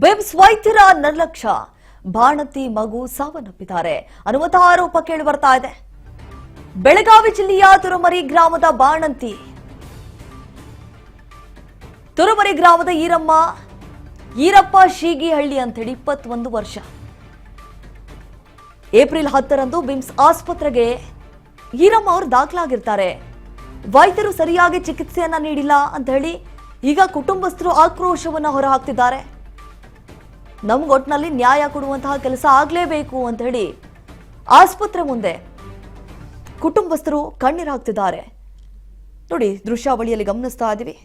BIMS ವೈದ್ಯರ ನಿರ್ಲಕ್ಷ್ಯ, ಬಾಣಂತಿ ಮಗು ಸಾವನ್ನಪ್ಪಿದ್ದಾರೆ ಅನ್ನುವಂಥ ಆರೋಪ ಕೇಳಿ ಬರ್ತಾ ಇದೆ. ಬೆಳಗಾವಿ ಜಿಲ್ಲೆಯ ತುರುಮರಿ ಗ್ರಾಮದ ಬಾಣಂತಿ, ತುರುಮರಿ ಗ್ರಾಮದ ಈರಪ್ಪ ಶೀಗಿಹಳ್ಳಿ ಅಂತೇಳಿ 21 ವರ್ಷ. ಏಪ್ರಿಲ್ 10ರಂದು ಬಿಮ್ಸ್ ಆಸ್ಪತ್ರೆಗೆ ಈರಮ್ಮ ಅವರು ದಾಖಲಾಗಿರ್ತಾರೆ. ವೈದ್ಯರು ಸರಿಯಾಗಿ ಚಿಕಿತ್ಸೆಯನ್ನ ನೀಡಿಲ್ಲ ಅಂತ ಹೇಳಿ ಈಗ ಕುಟುಂಬಸ್ಥರು ಆಕ್ರೋಶವನ್ನ ಹೊರಹಾಕ್ತಿದ್ದಾರೆ. ನಮ್ಗೊಟ್ಟಿನಲ್ಲಿ ನ್ಯಾಯ ಕೊಡುವಂತಹ ಕೆಲಸ ಆಗ್ಲೇಬೇಕು ಅಂತ ಹೇಳಿ ಆಸ್ಪತ್ರೆ ಮುಂದೆ ಕುಟುಂಬಸ್ಥರು ಕಣ್ಣೀರು ಹಾಕ್ತಿದ್ದಾರೆ. ನೋಡಿ, ದೃಶ್ಯಾವಳಿಯಲ್ಲಿ ಗಮನಿಸ್ತಾ ಇದ್ದೀವಿ.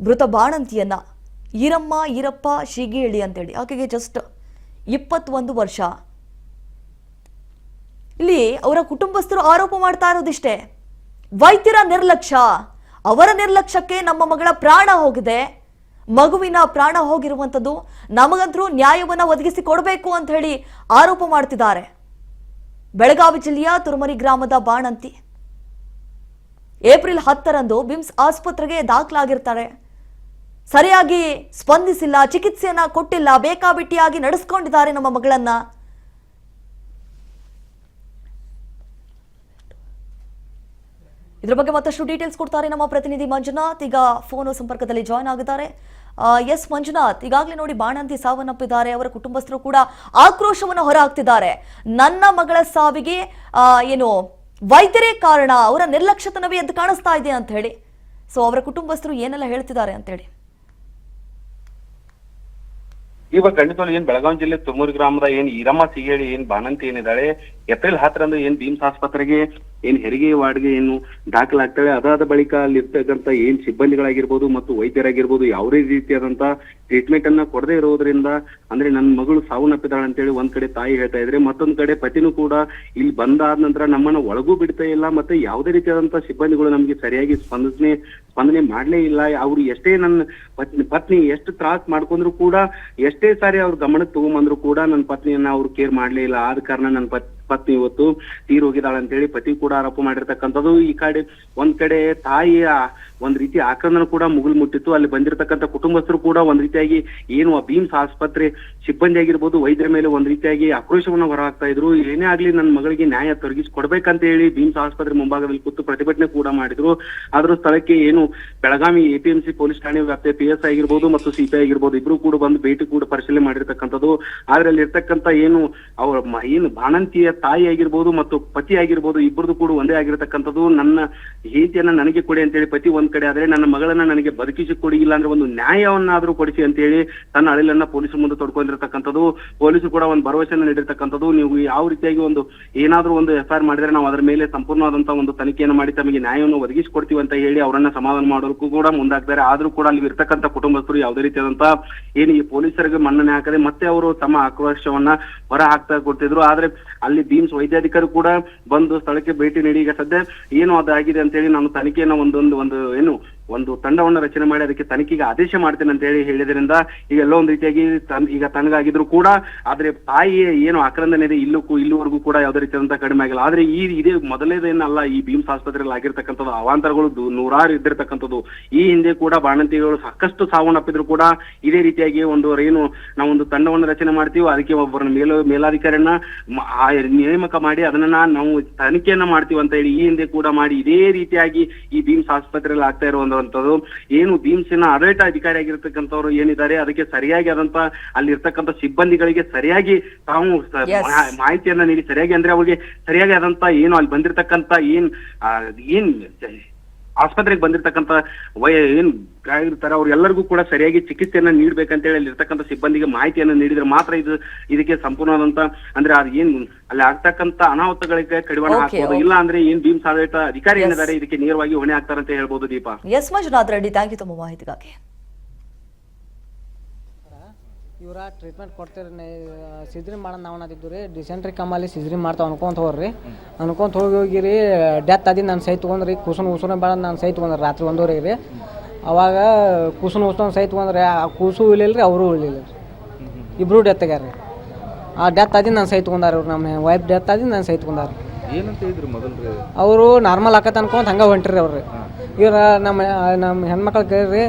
ಮೃತ ಬಾಣಂತಿಯನ್ನ ಈರಪ್ಪ ಶೀಗಿಹಳ್ಳಿ ಅಂತೇಳಿ, ಆಕೆಗೆ ಜಸ್ಟ್ 21 ವರ್ಷ. ಇಲ್ಲಿ ಅವರ ಕುಟುಂಬಸ್ಥರು ಆರೋಪ ಮಾಡ್ತಾ ಇರೋದಿಷ್ಟೇ, ವೈದ್ಯರ ನಿರ್ಲಕ್ಷ್ಯ, ಅವರ ನಿರ್ಲಕ್ಷ್ಯಕ್ಕೆ ನಮ್ಮ ಮಗಳ ಪ್ರಾಣ ಹೋಗಿದೆ, ಮಗುವಿನ ಪ್ರಾಣ ಹೋಗಿರುವಂಥದ್ದು, ನಮಗಂತರೂ ನ್ಯಾಯವನ್ನ ಒದಗಿಸಿ ಕೊಡಬೇಕು ಅಂತ ಹೇಳಿ ಆರೋಪ ಮಾಡ್ತಿದ್ದಾರೆ. ಬೆಳಗಾವಿ ಜಿಲ್ಲೆಯ ತುರುಮರಿ ಗ್ರಾಮದ ಬಾಣಂತಿ ಏಪ್ರಿಲ್ 10ರಂದು ಬಿಮ್ಸ್ ಆಸ್ಪತ್ರೆಗೆ ದಾಖಲಾಗಿರ್ತಾರೆ. ಸರಿಯಾಗಿ ಸ್ಪಂದಿಸಿಲ್ಲ, ಚಿಕಿತ್ಸೆಯನ್ನ ಕೊಟ್ಟಿಲ್ಲ, ಬೇಕಾಬಿಟ್ಟಿಯಾಗಿ ನಡೆಸ್ಕೊಂಡಿದ್ದಾರೆ ನಮ್ಮ ಮಗಳನ್ನ. ಇದ್ರ ಬಗ್ಗೆ ಮತ್ತಷ್ಟು ಡೀಟೇಲ್ಸ್ ಕೊಡ್ತಾರೆ ನಮ್ಮ ಪ್ರತಿನಿಧಿ ಮಂಜುನಾಥ್. ಈಗ ಫೋನ್ ಸಂಪರ್ಕದಲ್ಲಿ ಜಾಯ್ನ್ ಆಗಿದ್ದಾರೆ. ಎಸ್ ಮಂಜುನಾಥ್, ಈಗಾಗಲೇ ನೋಡಿ ಬಾಣಂತಿ ಸಾವನ್ನಪ್ಪಿದ್ದಾರೆ. ಅವರ ಕುಟುಂಬಸ್ಥರು ಕೂಡ ಆಕ್ರೋಶವನ್ನು ಹೊರಹಾಕ್ತಿದ್ದಾರೆ. ನನ್ನ ಮಗಳ ಸಾವಿಗೆ ವೈದ್ಯರೇ ಕಾರಣ, ಅವರ ನಿರ್ಲಕ್ಷ್ಯತನವೇ ಅಂತ ಕಾಣಿಸ್ತಾ ಇದೆ ಅಂತ ಹೇಳಿ. ಸೊ ಅವರ ಕುಟುಂಬಸ್ಥರು ಏನೆಲ್ಲ ಹೇಳ್ತಿದ್ದಾರೆ ಅಂತ ಹೇಳಿ. ಇವಾಗ ಖಂಡಿತವಾಗ್ಲೂ ಬೆಳಗಾವಿ ಜಿಲ್ಲೆ ತುಮೂರು ಗ್ರಾಮದ ಈರಮ್ಮ ಸಿಗೇಳಿ ಬಾಣಂತಿ ಏನಿದ್ದಾಳೆ, ಏಪ್ರಿಲ್ 10ರಂದು ಬಿಮ್ಸ್ ಆಸ್ಪತ್ರೆಗೆ ಹೆರಿಗೆ ವಾರ್ಡ್ಗೆ ದಾಖಲಾಗ್ತಾಳೆ. ಅದಾದ ಬಳಿಕ ಅಲ್ಲಿ ಇರ್ತಕ್ಕಂಥ ಸಿಬ್ಬಂದಿಗಳಾಗಿರ್ಬೋದು ಮತ್ತು ವೈದ್ಯರಾಗಿರ್ಬೋದು ಯಾವುದೇ ರೀತಿಯಾದಂತ ಟ್ರೀಟ್ಮೆಂಟ್ ಅನ್ನ ಕೊಡದೇ ಇರೋದ್ರಿಂದ, ಅಂದ್ರೆ ನನ್ನ ಮಗಳು ಸಾವನ್ನಪ್ಪಿದಾಳೆ ಅಂತೇಳಿ ಒಂದ್ ಕಡೆ ತಾಯಿ ಹೇಳ್ತಾ ಇದ್ರೆ, ಮತ್ತೊಂದ್ ಕಡೆ ಪತಿನೂ ಕೂಡ ಇಲ್ಲಿ ಬಂದಾದ ನಂತರ ನಮ್ಮನ್ನ ಒಳಗೂ ಬಿಡ್ತಾ ಇಲ್ಲ, ಮತ್ತೆ ಯಾವುದೇ ರೀತಿಯಾದಂತ ಸಿಬ್ಬಂದಿಗಳು ನಮ್ಗೆ ಸರಿಯಾಗಿ ಸ್ಪಂದನೆ ಮಾಡ್ಲೇ ಇಲ್ಲ. ಅವ್ರು ಎಷ್ಟೇ ನನ್ನ ಪತ್ನಿ ಎಷ್ಟು ತ್ರಾಸ್ ಮಾಡ್ಕೊಂಡ್ರು ಕೂಡ, ಎಷ್ಟೇ ಸಾರಿ ಅವ್ರ ಗಮನಕ್ಕೆ ತಗೊಂಬಂದ್ರು ಕೂಡ ನನ್ನ ಪತ್ನಿಯನ್ನ ಅವ್ರು ಕೇರ್ ಮಾಡ್ಲೇ ಇಲ್ಲ. ಆದ ಕಾರಣ ನನ್ನ ಪತ್ನಿ ಇವತ್ತು ತೀರ್ ಹೋಗಿದ್ದಾಳೆ ಅಂತೇಳಿ ಪತಿ ಕೂಡ ಆರೋಪ ಮಾಡಿರ್ತಕ್ಕಂಥದ್ದು. ಈ ಕಡೆ ಒಂದ್ ಕಡೆ ತಾಯಿಯ ಒಂದ್ ರೀತಿ ಆಕ್ರಂದನ ಕೂಡ ಮುಗಿಲ್ ಮುಟ್ಟಿತ್ತು. ಅಲ್ಲಿ ಬಂದಿರತಕ್ಕಂಥ ಕುಟುಂಬಸ್ಥರು ಕೂಡ ಒಂದ್ ರೀತಿಯಾಗಿ ಬಿಮ್ಸ್ ಆಸ್ಪತ್ರೆ ಸಿಬ್ಬಂದಿ ಆಗಿರ್ಬೋದು, ವೈದ್ಯರ ಮೇಲೆ ಒಂದ್ ರೀತಿಯಾಗಿ ಆಕ್ರೋಶವನ್ನ ಹೊರಹಾಕ್ತಾ ಇದ್ರು. ಏನೇ ಆಗ್ಲಿ ನನ್ನ ಮಗಳಿಗೆ ನ್ಯಾಯ ತೊರಗಿಸಿ ಕೊಡ್ಬೇಕಂತ ಹೇಳಿ ಬಿಮ್ಸ್ ಆಸ್ಪತ್ರೆ ಮುಂಭಾಗದಲ್ಲಿ ಕೂತು ಪ್ರತಿಭಟನೆ ಕೂಡ ಮಾಡಿದ್ರು. ಆದ್ರೂ ಸ್ಥಳಕ್ಕೆ ಬೆಳಗಾವಿ APMC ಪೊಲೀಸ್ ಠಾಣೆ ವ್ಯಾಪ್ತಿಯ PS ಆಗಿರ್ಬೋದು ಮತ್ತು CPI ಆಗಿರ್ಬೋದು, ಇಬ್ರು ಕೂಡ ಬಂದು ಭೇಟಿ ಕೂಡ ಪರಿಶೀಲನೆ ಮಾಡಿರ್ತಕ್ಕಂಥದ್ದು. ಆದ್ರೆ ಅಲ್ಲಿ ಇರ್ತಕ್ಕಂಥ ಅವ್ರ ಬಾಣಂತಿಯ ತಾಯಿ ಆಗಿರ್ಬೋದು ಮತ್ತು ಪತಿ ಆಗಿರ್ಬೋದು, ಇಬ್ಬರದು ಕೂಡ ಒಂದೇ ಆಗಿರತಕ್ಕಂಥದ್ದು. ನನ್ನ ಹೆಂಡತಿಯನ್ನ ನನಗೆ ಕೊಡಿ ಅಂತೇಳಿ ಪತಿ ಒಂದ್ ಕಡೆ ಆದ್ರೆ, ನನ್ನ ಮಗಳನ್ನ ನನಗೆ ಬದುಕಿಸಿ ಕೊಡಿ, ಇಲ್ಲ ಅಂದ್ರೆ ಒಂದು ನ್ಯಾಯವನ್ನಾದ್ರೂ ಕೊಡಿಸಿ ಅಂತ ಹೇಳಿ ತನ್ನ ಅಳಿಲನ್ನ ಪೊಲೀಸರ ಮುಂದೆ ತೊಡ್ಕೊಂಡಿರ್ತಕ್ಕಂಥದ್ದು. ಪೊಲೀಸರು ಕೂಡ ಒಂದು ಭರವಸೆಯನ್ನು ನೀಡಿರ್ತಕ್ಕಂಥದ್ದು. ನೀವು ಯಾವ ರೀತಿಯಾಗಿ ಏನಾದ್ರೂ ಒಂದು FIR ಮಾಡಿದ್ರೆ ನಾವು ಅದರ ಮೇಲೆ ಸಂಪೂರ್ಣವಾದಂತಹ ಒಂದು ತನಿಖೆಯನ್ನು ಮಾಡಿ ತಮಗೆ ನ್ಯಾಯವನ್ನು ಒದಗಿಸಿಕೊಡ್ತೀವಿ ಅಂತ ಹೇಳಿ ಅವರನ್ನ ಸಮಾಧಾನ ಮಾಡೋದಕ್ಕೂ ಕೂಡ ಮುಂದಾಗ್ತಾರೆ. ಆದ್ರೂ ಕೂಡ ಅಲ್ಲಿ ಇರ್ತಕ್ಕಂಥ ಕುಟುಂಬಸ್ಥರು ಯಾವುದೇ ರೀತಿಯಾದಂತ ಈ ಪೊಲೀಸರಿಗೆ ಮನ್ನಣೆ ಹಾಕದೆ ಮತ್ತೆ ಅವರು ತಮ್ಮ ಆಕ್ರೋಶವನ್ನ ಹೊರ ಹಾಕ್ತಾ ಕೊಡ್ತಿದ್ರು. ಆದ್ರೆ ಅಲ್ಲಿ ಬಿಮ್ಸ್ ವೈದ್ಯಾಧಿಕಾರಿ ಕೂಡ ಬಂದು ಸ್ಥಳಕ್ಕೆ ಭೇಟಿ ನೀಡಿ ಈಗ ಸದ್ಯ ಅದಾಗಿದೆ ಅಂತ ಹೇಳಿ ನಾನು ತನಿಖೆಯನ್ನು ಒಂದು ತಂಡವನ್ನ ರಚನೆ ಮಾಡಿ ಅದಕ್ಕೆ ತನಿಖೆಗೆ ಆದೇಶ ಮಾಡ್ತೇನೆ ಅಂತ ಹೇಳಿ ಹೇಳಿದ್ರಿಂದ ಈಗ ಎಲ್ಲೋ ಒಂದ್ ರೀತಿಯಾಗಿ ಈಗ ತನಗಾಗಿದ್ರು ಕೂಡ, ಆದ್ರೆ ತಾಯಿಯ ಆಕ್ರಂದನೆ ಇದೆ, ಇಲ್ಲಿವರೆಗೂ ಕೂಡ ಯಾವುದೇ ರೀತಿಯಾದಂತ ಕಡಿಮೆ ಆಗಿಲ್ಲ. ಆದ್ರೆ ಇದೇ ಮೊದಲೇದೇನಲ್ಲ, ಈ ಬಿಮ್ಸ್ ಆಸ್ಪತ್ರೆಯಲ್ಲಿ ಆಗಿರ್ತಕ್ಕಂಥದ್ದು ಅವಾಂತರಗಳು ನೂರಾರು ಇದ್ದಿರ್ತಕ್ಕಂಥದ್ದು. ಈ ಹಿಂದೆ ಕೂಡ ಬಾಣಂತಿಗಳು ಸಾಕಷ್ಟು ಸಾವನ್ನಪ್ಪಿದ್ರು ಕೂಡ ಇದೇ ರೀತಿಯಾಗಿ ನಾವೊಂದು ತಂಡವನ್ನು ರಚನೆ ಮಾಡ್ತೀವಿ, ಅದಕ್ಕೆ ಒಬ್ಬರನ್ನ ಮೇಲಾಧಿಕಾರಿಯನ್ನ ನೇಮಕ ಮಾಡಿ ಅದನ್ನ ನಾವು ತನಿಖೆಯನ್ನ ಮಾಡ್ತೀವಿ ಅಂತ ಹೇಳಿ ಈ ಹಿಂದೆ ಕೂಡ ಮಾಡಿ ಇದೇ ರೀತಿಯಾಗಿ ಈ ಬಿಮ್ಸ್ ಆಸ್ಪತ್ರೆಯಲ್ಲಿ ಆಗ್ತಾ ಇರುವಂತದ್ದು. ಬಿಮ್ಸ್ನ ಆಡಳಿತ ಅಧಿಕಾರಿ ಆಗಿರ್ತಕ್ಕಂಥವ್ರು ಏನಿದ್ದಾರೆ ಅದಕ್ಕೆ ಸರಿಯಾಗಿ ಆದಂತ ಅಲ್ಲಿ ಇರ್ತಕ್ಕಂಥ ಸಿಬ್ಬಂದಿಗಳಿಗೆ ಸರಿಯಾಗಿ ತಾವು ಮಾಹಿತಿಯನ್ನ ನೀಡಿ ಸರಿಯಾಗಿ ಅಂದ್ರೆ ಅವ್ರಿಗೆ ಸರಿಯಾಗಿ ಆದಂತ ಅಲ್ಲಿ ಬಂದಿರತಕ್ಕಂತ ಆಸ್ಪತ್ರೆಗೆ ಬಂದಿರತಕ್ಕಂತ ಇರ್ತಾರೆ ಅವ್ರೆಲ್ಲರಿಗೂ ಕೂಡ ಸರಿಯಾಗಿ ಚಿಕಿತ್ಸೆಯನ್ನ ನೀಡ್ಬೇಕಂತ ಹೇಳಿ ಅಲ್ಲಿ ಇರ್ತಕ್ಕಂಥ ಸಿಬ್ಬಂದಿಗೆ ಮಾಹಿತಿಯನ್ನ ನೀಡಿದ್ರೆ ಮಾತ್ರ ಇದಕ್ಕೆ ಸಂಪೂರ್ಣವಾದಂತ ಅಂದ್ರೆ ಅಲ್ಲಿ ಆಗ್ತಕ್ಕಂತ ಅನಾಹುತಗಳಿಗೆ ಕಡಿವಾಣ ಹಾಕಬಹುದು. ಇಲ್ಲ ಅಂದ್ರೆ ಬಿಮ್ಸ್ ಆಡಳಿತ ಅಧಿಕಾರಿ ಏನಿದ್ದಾರೆ ಇದಕ್ಕೆ ನೇರವಾಗಿ ಹೊಣೆ ಆಗ್ತಾರಂತ ಹೇಳ್ಬೋದು. Deepa. S Manjunath Reddy, thank you ತಮ್ಮ ಮಾಹಿತಿಗಾಗಿ. ಇವ್ರ ಟ್ರೀಟ್ಮೆಂಟ್ ಕೊಡ್ತೀರಿ, ಸಿಜ್ರಿ ಮಾಡೋಣ ನಾವು ಅನ್ನೋದಿದ್ದು ಡಿಸೆಂಟ್ರಿ ಕಮ್ಮಲ್ಲಿ ಸಿಜ್ರಿ ಮಾಡ್ತಾವ ಅನ್ಕೊಂತ ಹೋಗಿರಿ ಡೆತ್ ಆದಿ ನಾನು ಸೈ ತೊಗೊಂಡ್ರಿ. ಕೂಸುನ ಬೇಡ ನಾನು ಸೈ ತೊಗೊಂಡ್ರಿ ರಾತ್ರಿ 1:30 ರೀ. ಅವಾಗ ಕೂಸುನ ಸೈ ತೊಗೊಂಡ್ರೆ ಆ ಕೂಸು ಉಳಿಲಿಲ್ಲ ರೀ, ಅವರು ಉಳಿಲಿಲ್ಲ ರೀ, ಇಬ್ಬರು ಡೆತ್ ಆಗ್ಯಾರ ರೀ. ಆ ಡೆತ್ ಆದಿ ನಾನು ಸೈ ತೊಗೊಂಡಾರ ಅವ್ರು, ನಮ್ಮ ವೈಫ್ ಡೆತ್ ಆದಿ ನಾನು ಸೈ ತೊಗೊಂಡಾರ. ಏನಂತ ಹೇಳಿದ್ರು ಮೊದಲು? ಅವರು ನಾರ್ಮಲ್ ಆಕತ್ ಅನ್ಕೊಂತ ಹಂಗೆ ಹೊಂಟ್ರಿ ಅವ್ರಿ. ಇವ್ರ ನಮ್ಮ ಹೆಣ್ಮಕ್ಳು ಕೇಳ್ರಿ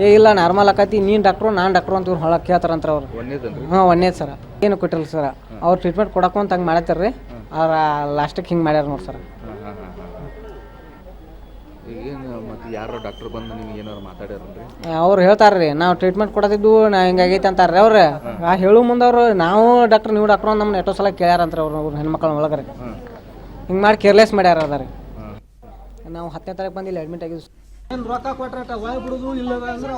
ಏ ಇಲ್ಲ ನಾರ್ಮಲ್ ಆಕತಿ ನೀನು ಡಾಕ್ಟ್ರು ನಾನು ಡಾಕ್ಟ್ರು ಅಂತ ಇವ್ರು ಹೊಳಕ್ಕೆ ಕೇಳ್ತಾರಂತ್ರ ಅವ್ರು. ಒಂದೇದನ್ರಿ ಹಾಂ ಒಂದೇದು ಸರ ಏನು ಕೊಟ್ಟಿರಲ್ಲ ಸರ ಅವ್ರು ಟ್ರೀಟ್ಮೆಂಟ್ ಕೊಡಕ್ಕಂತ ಹಂಗೆ ಮಾಡತ್ತಾರ ರೀ ಅವ್ರ ಲಾಸ್ಟಿಗೆ ಹಿಂಗೆ ಮಾಡ್ಯಾರ ನೋಡಿ ಸರ್. ಈಗೇನು ಮತ್ತು ಯಾರೋ ಡಾಕ್ಟರ್ ಬಂದು ನಿಮ್ಗೆ ಏನಾರು ಮಾತಾಡ್ಯಾರನ್ರಿ? ಅವ್ರು ಹೇಳ್ತಾರೆ ರೀ ನಾವು ಟ್ರೀಟ್ಮೆಂಟ್ ಕೊಡೋದಿದ್ದು ನಾ ಹಿಂಗಾಗೈತೆ ಅಂತಾರೆ ರೀ ಅವ್ರು. ಆ ಹೇಳು ಮುಂದೆ ಅವರು ನಾವು ಡಾಕ್ಟ್ರ್ ನೀವು ಡಾಕ್ಟ್ರು ನಮ್ಮನ್ನ ಎಷ್ಟೋ ಸಲ ಕೇಳ್ಯಾರಂತಾರೆ ಅವ್ರು ಹೆಣ್ಮಕ್ಳ ಒಳಗಡೆ ಹಿಂಗೆ ಮಾಡಿ ಕೇರ್ಲೆಸ್ ಮಾಡ್ಯಾರ ಅದ ರೀ. ನಾವು 10ನೇ ತಾರೀಕು ಬಂದು ಇಲ್ಲಿ ಅಡ್ಮಿಟ್ ಆಗಿದ್ವಿ. ಏನು ರೊಕ್ಕ ಕೊಟ್ರೆ ಒಳಗೆ ಬಿಡೋದು ಇಲ್ಲ ಅಂದ್ರೆ